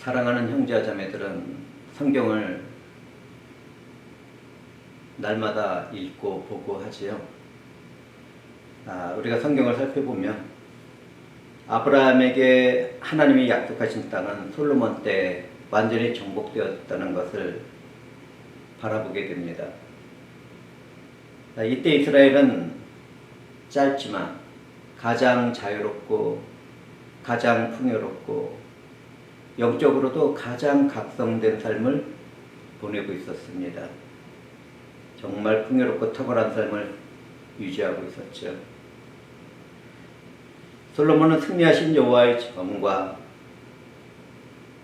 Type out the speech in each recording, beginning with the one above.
사랑하는 형제와 자매들은 성경을 날마다 읽고 보고 하지요. 우리가 성경을 살펴보면 아브라함에게 하나님이 약속하신 땅은 솔로몬 때 완전히 정복되었다는 것을 바라보게 됩니다. 이때 이스라엘은 짧지만 가장 자유롭고 가장 풍요롭고 영적으로도 가장 각성된 삶을 보내고 있었습니다. 정말 풍요롭고 탁월한 삶을 유지하고 있었죠. 솔로몬은 승리하신 여호와의 전과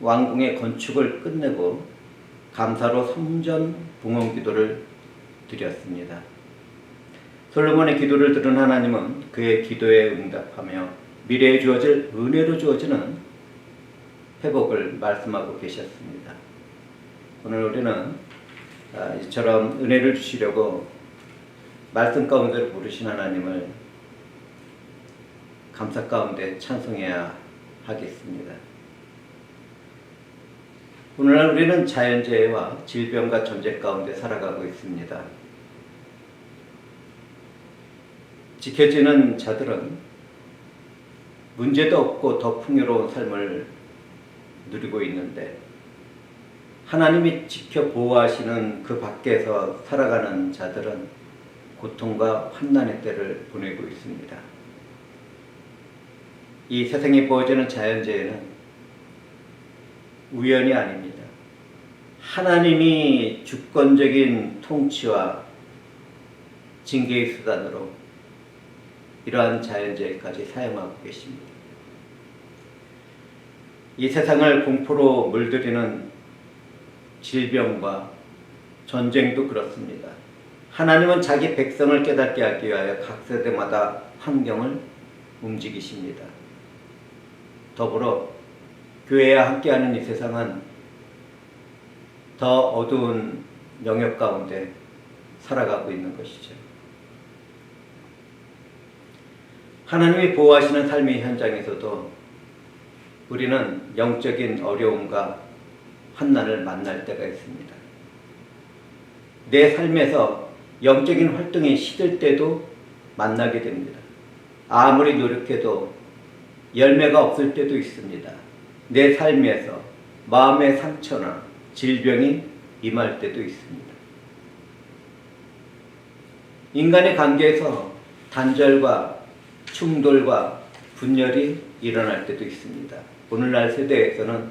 왕궁의 건축을 끝내고 감사로 성전 봉헌 기도를 드렸습니다. 솔로몬의 기도를 들은 하나님은 그의 기도에 응답하며 미래에 주어질 은혜로 주어지는 회복을 말씀하고 계셨습니다. 오늘 우리는 이처럼 은혜를 주시려고 말씀 가운데로 부르신 하나님을 감사 가운데 찬송해야 하겠습니다. 오늘날 우리는 자연재해와 질병과 전쟁 가운데 살아가고 있습니다. 지켜지는 자들은 문제도 없고 더 풍요로운 삶을 누리고 있는데 하나님이 지켜 보호하시는 그 밖에서 살아가는 자들은 고통과 환난의 때를 보내고 있습니다. 이 세상에 벌어지는 자연재해는 우연이 아닙니다. 하나님이 주권적인 통치와 징계의 수단으로 이러한 자연재해까지 사용하고 계십니다. 이 세상을 공포로 물들이는 질병과 전쟁도 그렇습니다. 하나님은 자기 백성을 깨닫게 하기 위하여 각 세대마다 환경을 움직이십니다. 더불어 교회와 함께하는 이 세상은 더 어두운 영역 가운데 살아가고 있는 것이죠. 하나님이 보호하시는 삶의 현장에서도 우리는 영적인 어려움과 환난을 만날 때가 있습니다. 내 삶에서 영적인 활동이 시들 때도 만나게 됩니다. 아무리 노력해도 열매가 없을 때도 있습니다. 내 삶에서 마음의 상처나 질병이 임할 때도 있습니다. 인간의 관계에서 단절과 충돌과 분열이 일어날 때도 있습니다. 오늘날 세대에서는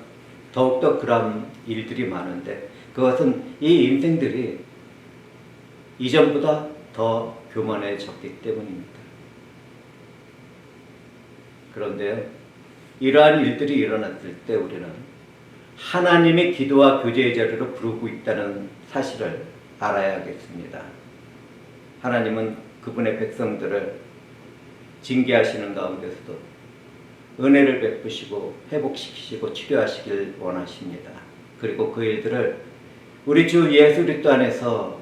더욱더 그런 일들이 많은데 그것은 이 인생들이 이전보다 더 교만해졌기 때문입니다. 그런데요, 이러한 일들이 일어났을 때 우리는 하나님의 기도와 교제의 자리로 부르고 있다는 사실을 알아야 하겠습니다. 하나님은 그분의 백성들을 징계하시는 가운데서도 은혜를 베푸시고 회복시키시고 치료하시길 원하십니다. 그리고 그 일들을 우리 주 예수 그리스도 안에서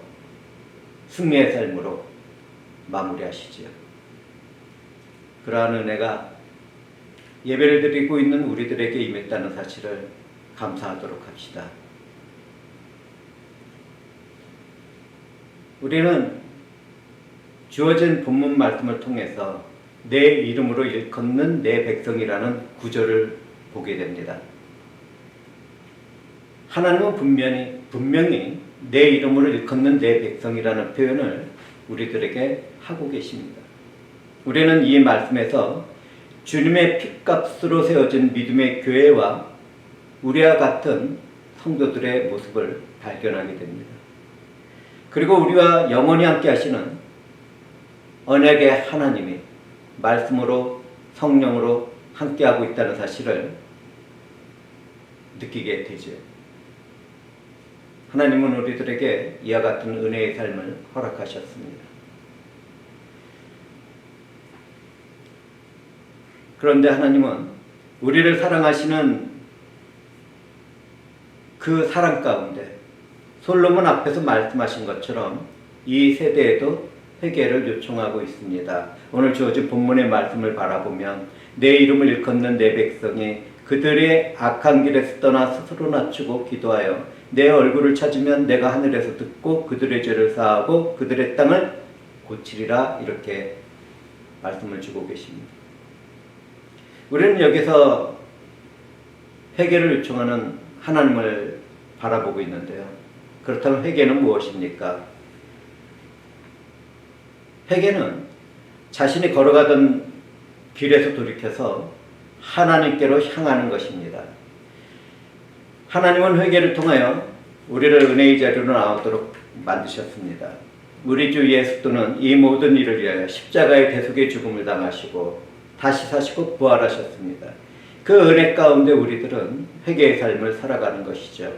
승리의 삶으로 마무리하시지요. 그러한 은혜가 예배를 드리고 있는 우리들에게 임했다는 사실을 감사하도록 합시다. 우리는 주어진 본문 말씀을 통해서 내 이름으로 일컫는 내 백성이라는 구절을 보게 됩니다. 하나님은 분명히 내 이름으로 일컫는 내 백성이라는 표현을 우리들에게 하고 계십니다. 우리는 이 말씀에서 주님의 핏값으로 세워진 믿음의 교회와 우리와 같은 성도들의 모습을 발견하게 됩니다. 그리고 우리와 영원히 함께 하시는 언약의 하나님이 말씀으로 성령으로 함께하고 있다는 사실을 느끼게 되죠. 하나님은 우리들에게 이와 같은 은혜의 삶을 허락하셨습니다. 그런데 하나님은 우리를 사랑하시는 그 사랑 가운데 솔로몬 앞에서 말씀하신 것처럼 이 세대에도 회개를 요청하고 있습니다. 오늘 주어진 본문의 말씀을 바라보면 내 이름을 일컫는 내 백성이 그 그들의 악한 길에서 떠나 스스로 낮추고 기도하여 내 얼굴을 찾으면 내가 하늘에서 듣고 그들의 죄를 사하고 그들의 땅을 고치리라. 이렇게 말씀을 주고 계십니다. 우리는 여기서 회개를 요청하는 하나님을 바라보고 있는데요. 그렇다면 회개는 무엇입니까? 회개는 자신이 걸어가던 길에서 돌이켜서 하나님께로 향하는 것입니다. 하나님은 회개를 통하여 우리를 은혜의 자리로 나오도록 만드셨습니다. 우리 주 예수도는 이 모든 일을 위하여 십자가의 대속의 죽음을 당하시고 다시 사시고 부활하셨습니다. 그 은혜 가운데 우리들은 회개의 삶을 살아가는 것이죠.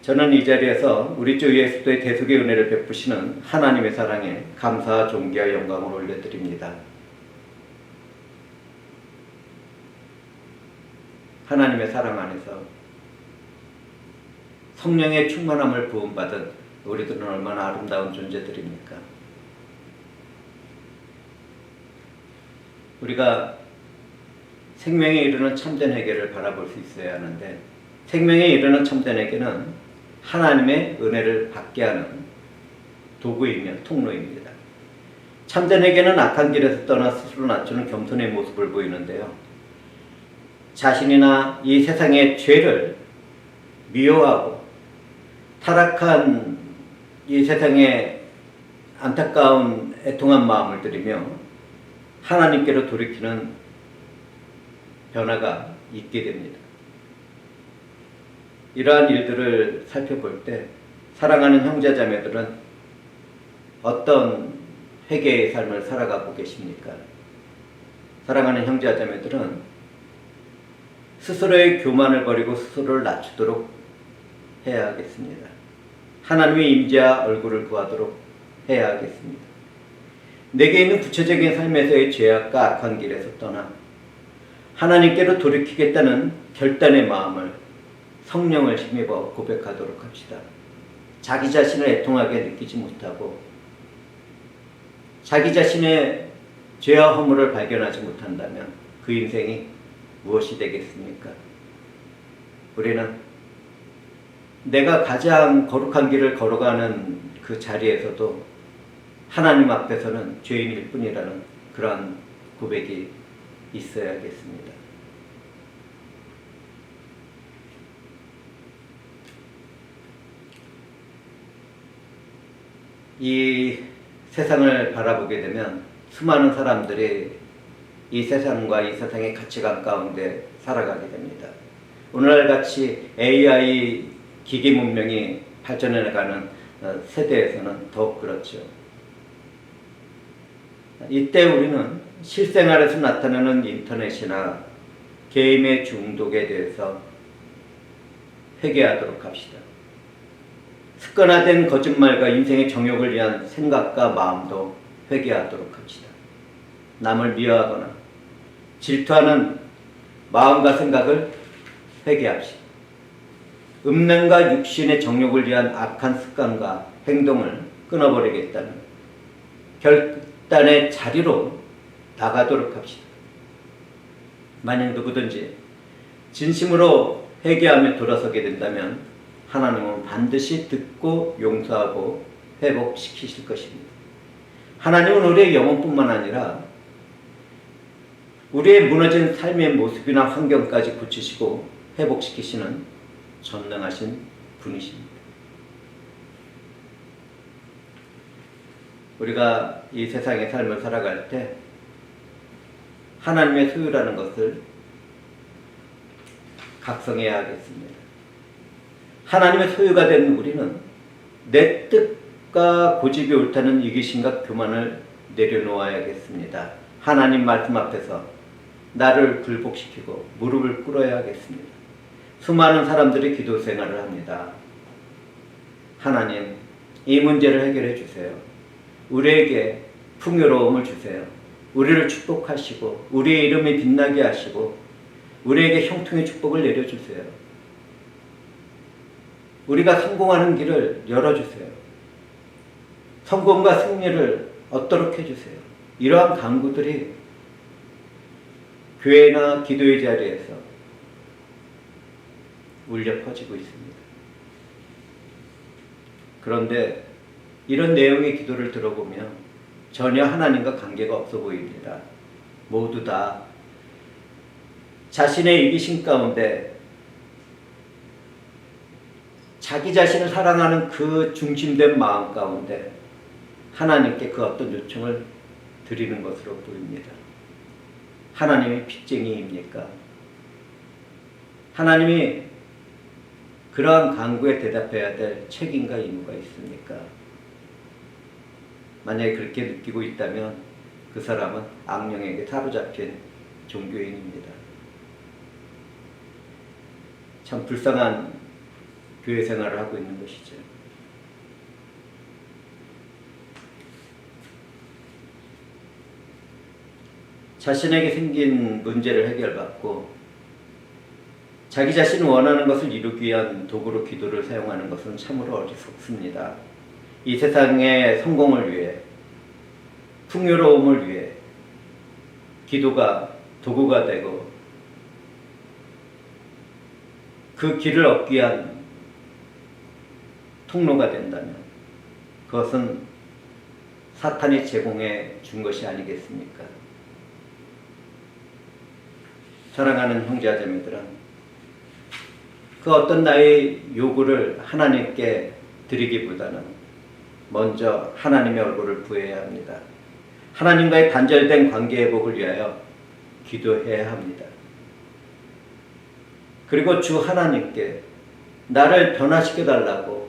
저는 이 자리에서 우리 주 예수도의 대속의 은혜를 베푸시는 하나님의 사랑에 감사와 존귀와 영광을 올려드립니다. 하나님의 사랑 안에서 성령의 충만함을 부음받은 우리들은 얼마나 아름다운 존재들입니까? 우리가 생명에 이르는 참된 회개를 바라볼 수 있어야 하는데, 생명에 이르는 참된 회개는 하나님의 은혜를 받게 하는 도구이며 통로입니다. 참된 회개는 악한 길에서 떠나 스스로 낮추는 겸손의 모습을 보이는데요. 자신이나 이 세상의 죄를 미워하고 타락한 이 세상의 안타까운 애통한 마음을 들이며 하나님께로 돌이키는 변화가 있게 됩니다. 이러한 일들을 살펴볼 때 사랑하는 형제자매들은 어떤 회개의 삶을 살아가고 계십니까? 사랑하는 형제자매들은 스스로의 교만을 버리고 스스로를 낮추도록 해야 하겠습니다. 하나님의 임재와 얼굴을 구하도록 해야 하겠습니다. 내게 있는 구체적인 삶에서의 죄악과 악한 길에서 떠나 하나님께로 돌이키겠다는 결단의 마음을 성령을 힘입어 고백하도록 합시다. 자기 자신을 애통하게 느끼지 못하고 자기 자신의 죄와 허물을 발견하지 못한다면 그 인생이 무엇이 되겠습니까? 우리는 내가 가장 거룩한 길을 걸어가는 그 자리에서도 하나님 앞에서는 죄인일 뿐이라는 그러한 고백이 있어야겠습니다. 이 세상을 바라보게 되면 수많은 사람들이 이 세상과 이 세상의 가치관 가운데 살아가게 됩니다. 오늘날같이 AI 기기 문명이 발전해 나가는 세대에서는 더욱 그렇죠. 이때 우리는 실생활에서 나타나는 인터넷이나 게임의 중독에 대해서 회개하도록 합시다. 습관화된 거짓말과 인생의 정욕을 위한 생각과 마음도 회개하도록 합시다. 남을 미워하거나 질투하는 마음과 생각을 회개합시다. 음란과 육신의 정욕을 위한 악한 습관과 행동을 끊어버리겠다는 결단의 자리로 나가도록 합시다. 만약 누구든지 진심으로 회개하며 돌아서게 된다면 하나님은 반드시 듣고 용서하고 회복시키실 것입니다. 하나님은 우리의 영혼뿐만 아니라 우리의 무너진 삶의 모습이나 환경까지 고치시고 회복시키시는 전능하신 분이십니다. 우리가 이 세상의 삶을 살아갈 때 하나님의 소유라는 것을 각성해야 하겠습니다. 하나님의 소유가 된 우리는 내 뜻과 고집이 옳다는 이기심과 교만을 내려놓아야겠습니다. 하나님 말씀 앞에서 나를 굴복시키고 무릎을 꿇어야 하겠습니다. 수많은 사람들이 기도 생활을 합니다. 하나님, 이 문제를 해결해 주세요. 우리에게 풍요로움을 주세요. 우리를 축복하시고 우리의 이름이 빛나게 하시고 우리에게 형통의 축복을 내려주세요. 우리가 성공하는 길을 열어주세요. 성공과 승리를 얻도록 해주세요. 이러한 간구들이 교회나 기도의 자리에서 울려 퍼지고 있습니다. 그런데 이런 내용의 기도를 들어보면 전혀 하나님과 관계가 없어 보입니다. 모두 다 자신의 이기심 가운데 자기 자신을 사랑하는 그 중심된 마음 가운데 하나님께 그 어떤 요청을 드리는 것으로 보입니다. 하나님이 빚쟁이입니까? 하나님이 그러한 간구에 대답해야 될 책임과 의무가 있습니까? 만약에 그렇게 느끼고 있다면 그 사람은 악령에게 사로잡힌 종교인입니다. 참 불쌍한 교회 생활을 하고 있는 것이죠. 자신에게 생긴 문제를 해결받고 자기 자신이 원하는 것을 이루기 위한 도구로 기도를 사용하는 것은 참으로 어리석습니다. 이 세상의 성공을 위해, 풍요로움을 위해 기도가 도구가 되고 그 길을 얻기 위한 통로가 된다면 그것은 사탄이 제공해 준 것이 아니겠습니까? 사랑하는 형제자매들은 그 어떤 나의 요구를 하나님께 드리기보다는 먼저 하나님의 얼굴을 구해야 합니다. 하나님과의 단절된 관계 회복을 위하여 기도해야 합니다. 그리고 주 하나님께 나를 변화시켜 달라고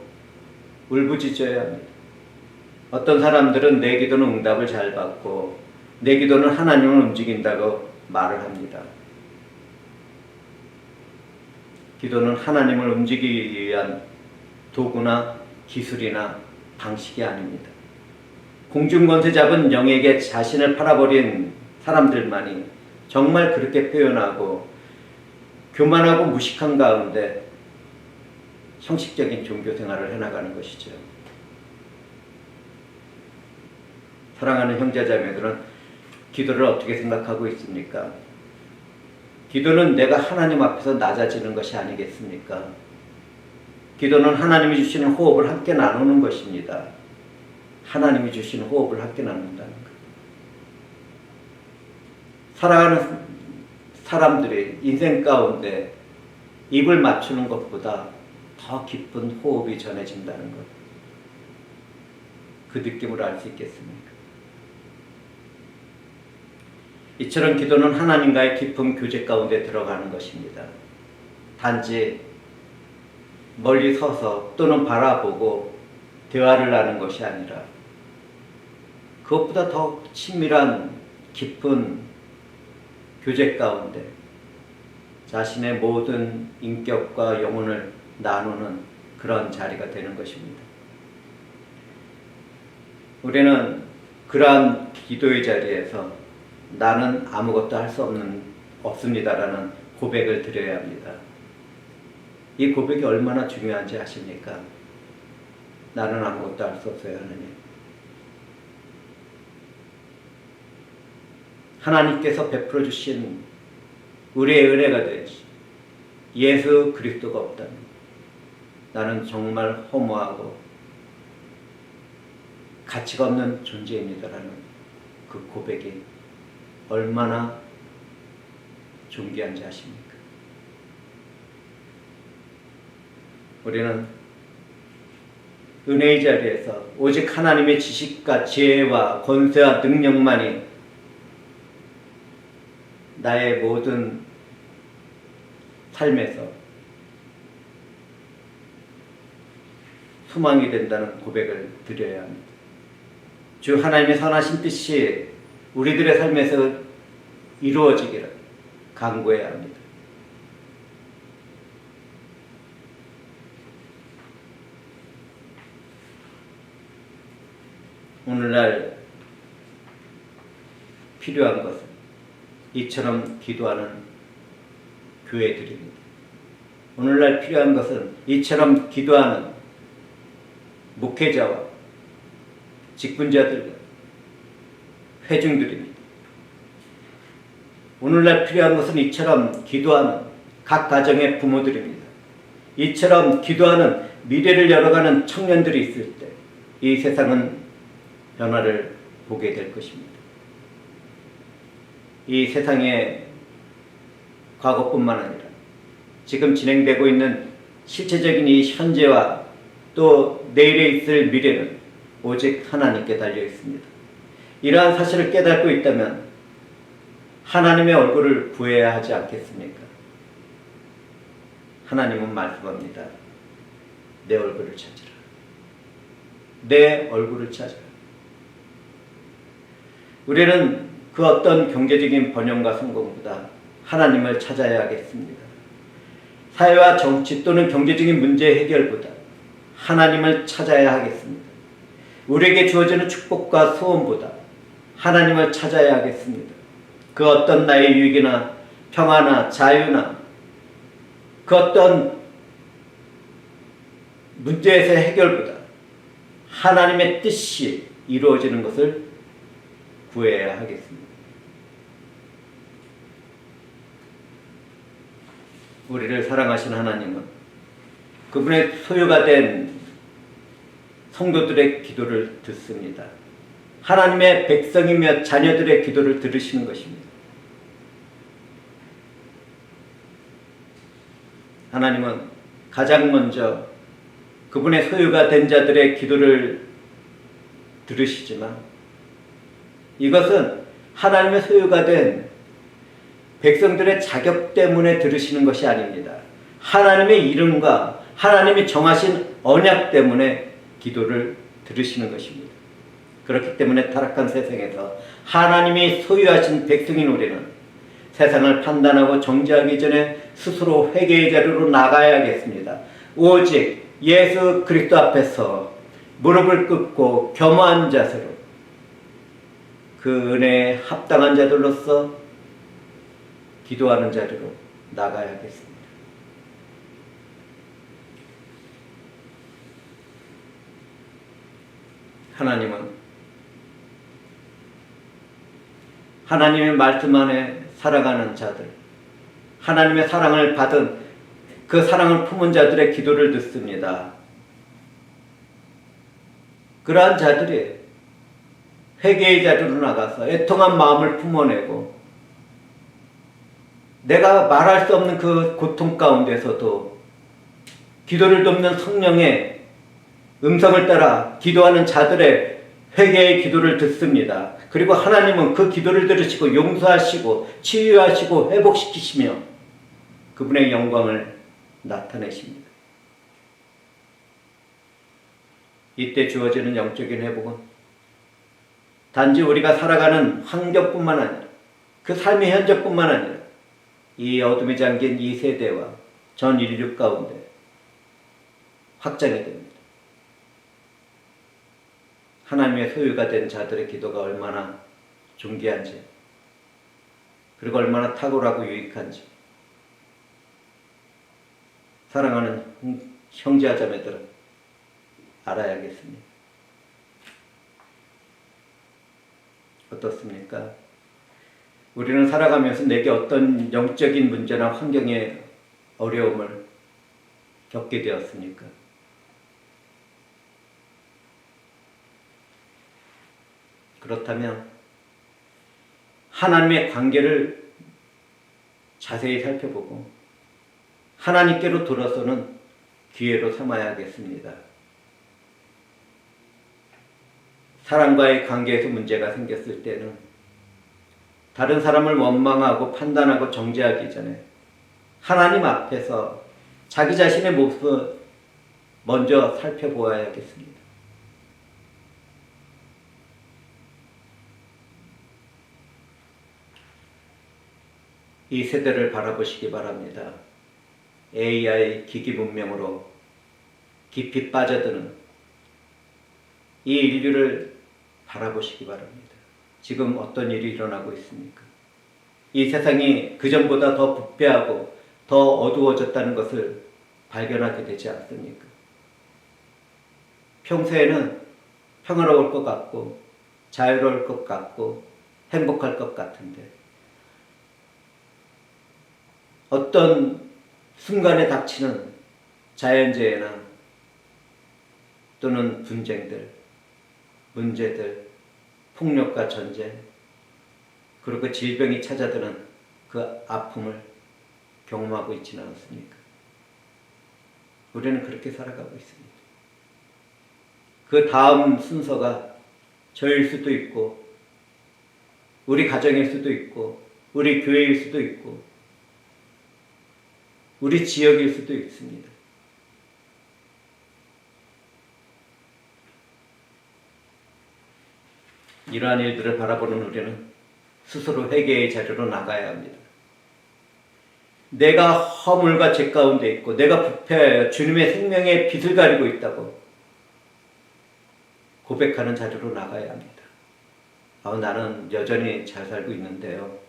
울부짖어야 합니다. 어떤 사람들은 내 기도는 응답을 잘 받고 내 기도는 하나님을 움직인다고 말을 합니다. 기도는 하나님을 움직이기 위한 도구나 기술이나 방식이 아닙니다. 공중권세 잡은 영에게 자신을 팔아버린 사람들만이 정말 그렇게 표현하고 교만하고 무식한 가운데 형식적인 종교 생활을 해나가는 것이죠. 사랑하는 형제자매들은 기도를 어떻게 생각하고 있습니까? 기도는 내가 하나님 앞에서 낮아지는 것이 아니겠습니까? 기도는 하나님이 주시는 호흡을 함께 나누는 것입니다. 하나님이 주시는 호흡을 함께 나눈다는 것. 사랑하는 사람들이 인생 가운데 입을 맞추는 것보다 더 깊은 호흡이 전해진다는 것. 그 느낌을 알 수 있겠습니까? 이처럼 기도는 하나님과의 깊은 교제 가운데 들어가는 것입니다. 단지 멀리 서서 또는 바라보고 대화를 나누는 것이 아니라 그것보다 더 친밀한 깊은 교제 가운데 자신의 모든 인격과 영혼을 나누는 그런 자리가 되는 것입니다. 우리는 그러한 기도의 자리에서 나는 아무것도 할 수 없습니다라는 고백을 드려야 합니다. 이 고백이 얼마나 중요한지 아십니까? 나는 아무것도 할 수 없어요, 하나님. 하나님께서 베풀어 주신 우리의 은혜가 되지 예수 그리스도가 없다면 나는 정말 허무하고 가치가 없는 존재입니다라는 그 고백이 얼마나 존귀한지 아십니까? 우리는 은혜의 자리에서 오직 하나님의 지식과 지혜와 권세와 능력만이 나의 모든 삶에서 소망이 된다는 고백을 드려야 합니다. 주 하나님의 선하신 뜻이 우리들의 삶에서 이루어지기를 간구해야 합니다. 오늘날 필요한 것은 이처럼 기도하는 교회들입니다. 오늘날 필요한 것은 이처럼 기도하는 목회자와 직분자들과 회중들입니다. 오늘날 필요한 것은 이처럼 기도하는 각 가정의 부모들입니다. 이처럼 기도하는 미래를 열어가는 청년들이 있을 때 이 세상은 변화를 보게 될 것입니다. 이 세상의 과거뿐만 아니라 지금 진행되고 있는 실체적인 이 현재와 또 내일에 있을 미래는 오직 하나님께 달려 있습니다. 이러한 사실을 깨닫고 있다면 하나님의 얼굴을 구해야 하지 않겠습니까? 하나님은 말씀합니다. 내 얼굴을 찾으라. 내 얼굴을 찾으라. 우리는 그 어떤 경제적인 번영과 성공보다 하나님을 찾아야 하겠습니다. 사회와 정치 또는 경제적인 문제 해결보다 하나님을 찾아야 하겠습니다. 우리에게 주어지는 축복과 소원보다 하나님을 찾아야 하겠습니다. 그 어떤 나의 유익이나 평화나 자유나 그 어떤 문제에서의 해결보다 하나님의 뜻이 이루어지는 것을 구해야 하겠습니다. 우리를 사랑하신 하나님은 그분의 소유가 된 성도들의 기도를 듣습니다. 하나님의 백성이며 자녀들의 기도를 들으시는 것입니다. 하나님은 가장 먼저 그분의 소유가 된 자들의 기도를 들으시지만 이것은 하나님의 소유가 된 백성들의 자격 때문에 들으시는 것이 아닙니다. 하나님의 이름과 하나님이 정하신 언약 때문에 기도를 들으시는 것입니다. 그렇기 때문에 타락한 세상에서 하나님이 소유하신 백성인 우리는 세상을 판단하고 정죄하기 전에 스스로 회개의 자리로 나가야겠습니다. 오직 예수 그리스도 앞에서 무릎을 꿇고 겸허한 자세로 그 은혜에 합당한 자들로서 기도하는 자리로 나가야겠습니다. 하나님은 하나님의 말씀 안에 살아가는 자들, 하나님의 사랑을 받은 그 사랑을 품은 자들의 기도를 듣습니다. 그러한 자들이 회개의 자리로 나가서 애통한 마음을 품어내고 내가 말할 수 없는 그 고통 가운데서도 기도를 돕는 성령의 음성을 따라 기도하는 자들의 회개의 기도를 듣습니다. 그리고 하나님은 그 기도를 들으시고 용서하시고 치유하시고 회복시키시며 그분의 영광을 나타내십니다. 이때 주어지는 영적인 회복은 단지 우리가 살아가는 환경뿐만 아니라 그 삶의 현재뿐만 아니라 이 어둠에 잠긴 이 세대와 전 인류 가운데 확장이 됩니다. 하나님의 소유가 된 자들의 기도가 얼마나 존귀한지 그리고 얼마나 탁월하고 유익한지 사랑하는 형제와 자매들은 알아야겠습니다. 어떻습니까? 우리는 살아가면서 내게 어떤 영적인 문제나 환경의 어려움을 겪게 되었습니까? 그렇다면 하나님의 관계를 자세히 살펴보고 하나님께로 돌아서는 기회로 삼아야겠습니다. 사람과의 관계에서 문제가 생겼을 때는 다른 사람을 원망하고 판단하고 정죄하기 전에 하나님 앞에서 자기 자신의 모습을 먼저 살펴보아야겠습니다. 이 세대를 바라보시기 바랍니다. AI 기기 문명으로 깊이 빠져드는 이 인류를 바라보시기 바랍니다. 지금 어떤 일이 일어나고 있습니까? 이 세상이 그전보다 더 부패하고 더 어두워졌다는 것을 발견하게 되지 않습니까? 평소에는 평화로울 것 같고 자유로울 것 같고 행복할 것 같은데 어떤 순간에 닥치는 자연재해나 또는 분쟁들, 문제들, 폭력과 전쟁, 그리고 질병이 찾아드는 그 아픔을 경험하고 있지는 않습니까? 우리는 그렇게 살아가고 있습니다. 그 다음 순서가 저일 수도 있고, 우리 가정일 수도 있고, 우리 교회일 수도 있고, 우리 지역일 수도 있습니다. 이러한 일들을 바라보는 우리는 스스로 회개의 자리로 나가야 합니다. 내가 허물과 죄 가운데 있고 내가 부패하여 주님의 생명의 빛을 가리고 있다고 고백하는 자리로 나가야 합니다. 나는 여전히 잘 살고 있는데요.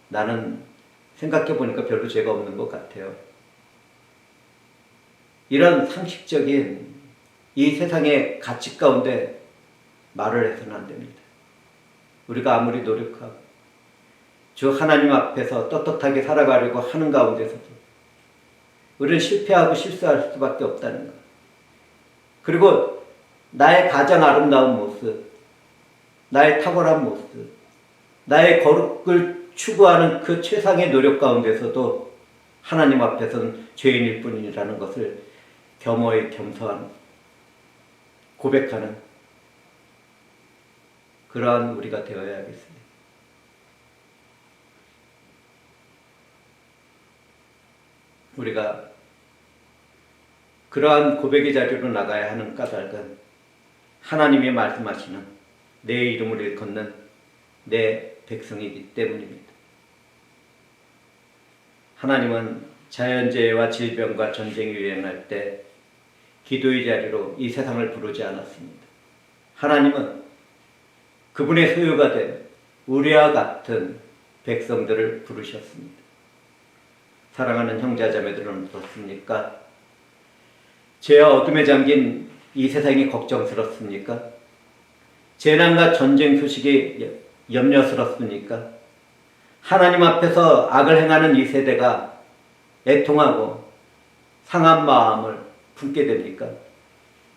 나는 생각해보니까 별로 죄가 없는 것 같아요. 이런 상식적인 이 세상의 가치 가운데 말을 해서는 안 됩니다. 우리가 아무리 노력하고 주 하나님 앞에서 떳떳하게 살아가려고 하는 가운데서도 우리는 실패하고 실수할 수밖에 없다는 것. 그리고 나의 가장 아름다운 모습, 나의 탁월한 모습, 나의 거룩을 추구하는 그 최상의 노력 가운데서도 하나님 앞에서는 죄인일 뿐이라는 것을 겸허히 겸손한 고백하는 그러한 우리가 되어야 하겠습니다. 우리가 그러한 고백의 자리로 나가야 하는 까닭은 하나님이 말씀하시는 내 이름을 일컫는 내 백성이기 때문입니다. 하나님은 자연재해와 질병과 전쟁이 유행할 때 기도의 자리로 이 세상을 부르지 않았습니다. 하나님은 그분의 소유가 된 우리와 같은 백성들을 부르셨습니다. 사랑하는 형제자매들은 어떻습니까? 죄와 어둠에 잠긴 이 세상이 걱정스럽습니까? 재난과 전쟁 소식이 염려스럽습니까? 하나님 앞에서 악을 행하는 이 세대가 애통하고 상한 마음을 품게 됩니까?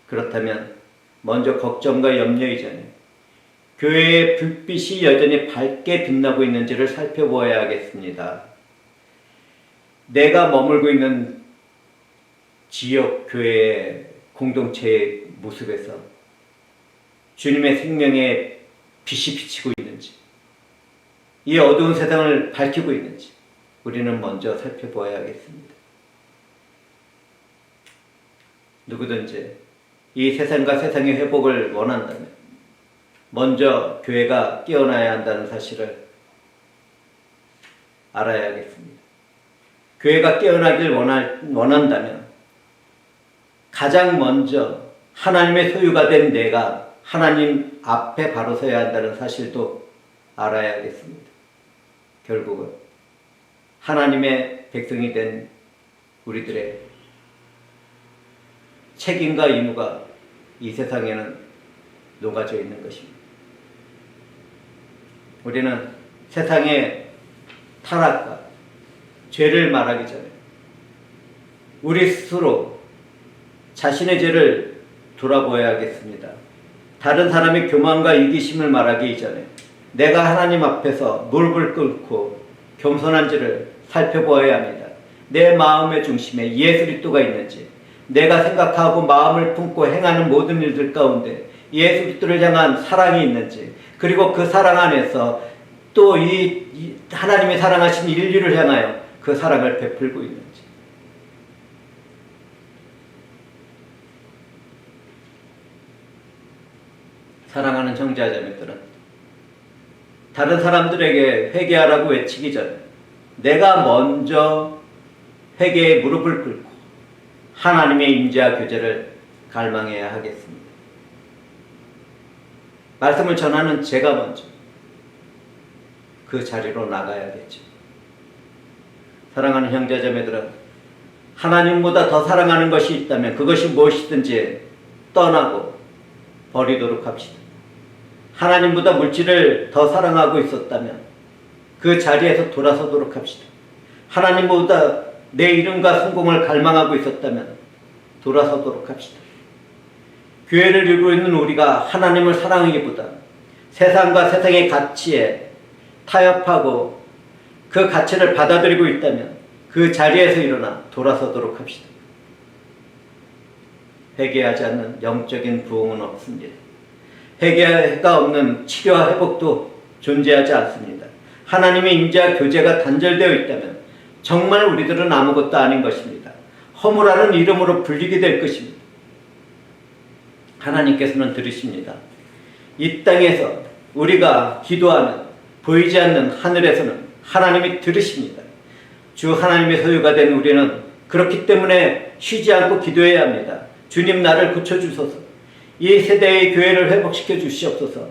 그렇다면 먼저 걱정과 염려 이전에 교회의 불빛이 여전히 밝게 빛나고 있는지를 살펴보아야 하겠습니다. 내가 머물고 있는 지역 교회의 공동체의 모습에서 주님의 생명의 빛이 비치고 있는지, 이 어두운 세상을 밝히고 있는지 우리는 먼저 살펴보아야 하겠습니다. 누구든지 이 세상과 세상의 회복을 원한다면 먼저 교회가 깨어나야 한다는 사실을 알아야 하겠습니다. 교회가 깨어나길 원한다면 가장 먼저 하나님의 소유가 된 내가 하나님 앞에 바로 서야 한다는 사실도 알아야 하겠습니다. 결국은 하나님의 백성이 된 우리들의 책임과 의무가 이 세상에는 녹아져 있는 것입니다. 우리는 세상의 타락과 죄를 말하기 전에 우리 스스로 자신의 죄를 돌아보아야겠습니다. 다른 사람의 교만과 이기심을 말하기 이전에 내가 하나님 앞에서 무릎을 꿇고 겸손한지를 살펴보아야 합니다. 내 마음의 중심에 예수 그리스도가 있는지, 내가 생각하고 마음을 품고 행하는 모든 일들 가운데 예수 그리스도를 향한 사랑이 있는지, 그리고 그 사랑 안에서 또 이 하나님의 사랑하신 인류를 향하여 그 사랑을 베풀고 있는지. 사랑하는 형제자매들은 다른 사람들에게 회개하라고 외치기 전에 내가 먼저 회개에 무릎을 꿇고 하나님의 임재와 교제를 갈망해야 하겠습니다. 말씀을 전하는 제가 먼저 그 자리로 나가야겠죠. 사랑하는 형제자매들은 하나님보다 더 사랑하는 것이 있다면 그것이 무엇이든지 떠나고 버리도록 합시다. 하나님보다 물질을 더 사랑하고 있었다면 그 자리에서 돌아서도록 합시다. 하나님보다 내 이름과 성공을 갈망하고 있었다면 돌아서도록 합시다. 교회를 이루고 있는 우리가 하나님을 사랑하기보다 세상과 세상의 가치에 타협하고 그 가치를 받아들이고 있다면 그 자리에서 일어나 돌아서도록 합시다. 회개하지 않는 영적인 부흥은 없습니다. 회개가 없는 치료와 회복도 존재하지 않습니다. 하나님의 임재와 교제가 단절되어 있다면 정말 우리들은 아무것도 아닌 것입니다. 허무라는 이름으로 불리게 될 것입니다. 하나님께서는 들으십니다. 이 땅에서 우리가 기도하면 보이지 않는 하늘에서는 하나님이 들으십니다. 주 하나님의 소유가 된 우리는 그렇기 때문에 쉬지 않고 기도해야 합니다. 주님 나를 고쳐주소서. 이 세대의 교회를 회복시켜 주시옵소서.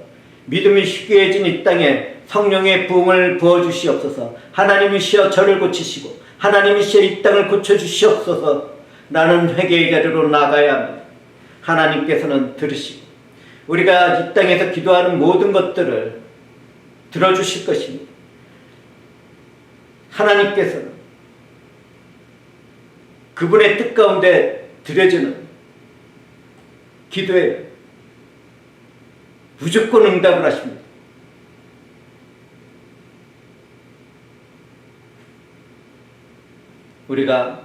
믿음이 희귀해진 이 땅에 성령의 부흥을 부어주시옵소서. 하나님이시여 저를 고치시고 하나님이시여 이 땅을 고쳐주시옵소서. 나는 회개의 자리로 나가야 합니다. 하나님께서는 들으시고 우리가 이 땅에서 기도하는 모든 것들을 들어주실 것입니다. 하나님께서는 그분의 뜻 가운데 드려지는 기도에 무조건 응답을 하십니다. 우리가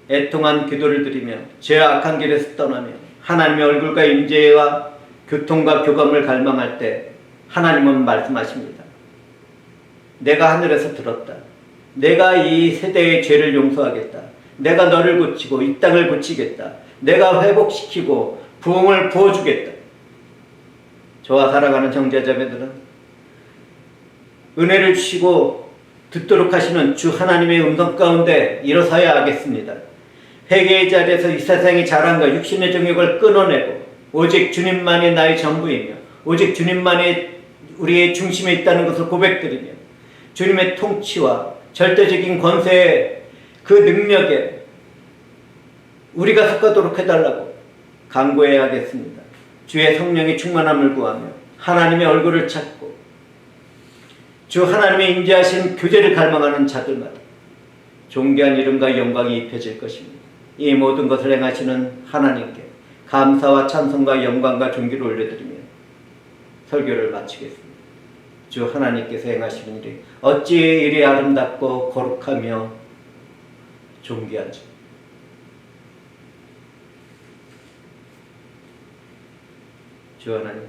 애통한 기도를 드리며 죄와 악한 길에서 떠나며 하나님의 얼굴과 임재와 교통과 교감을 갈망할 때 하나님은 말씀하십니다. 내가 하늘에서 들었다. 내가 이 세대의 죄를 용서하겠다. 내가 너를 고치고 이 땅을 고치겠다. 내가 회복시키고 부흥을 부어주겠다. 저와 사랑하는 형제자매들은 은혜를 주시고 듣도록 하시는 주 하나님의 음성 가운데 일어서야 하겠습니다. 회개의 자리에서 이 세상의 자랑과 육신의 정욕을 끊어내고 오직 주님만이 나의 전부이며 오직 주님만이 우리의 중심에 있다는 것을 고백드리며 주님의 통치와 절대적인 권세의 그 능력에 우리가 속하도록 해달라고 간구해야 하겠습니다. 주의 성령의 충만함을 구하며 하나님의 얼굴을 찾고 주 하나님의 임재하신 교제를 갈망하는 자들마다 존귀한 이름과 영광이 입혀질 것입니다. 이 모든 것을 행하시는 하나님께 감사와 찬송과 영광과 존귀를 올려드리며 설교를 마치겠습니다. 주 하나님께서 행하시는 일이 어찌 이리 아름답고 거룩하며 존귀하죠. 주 하나님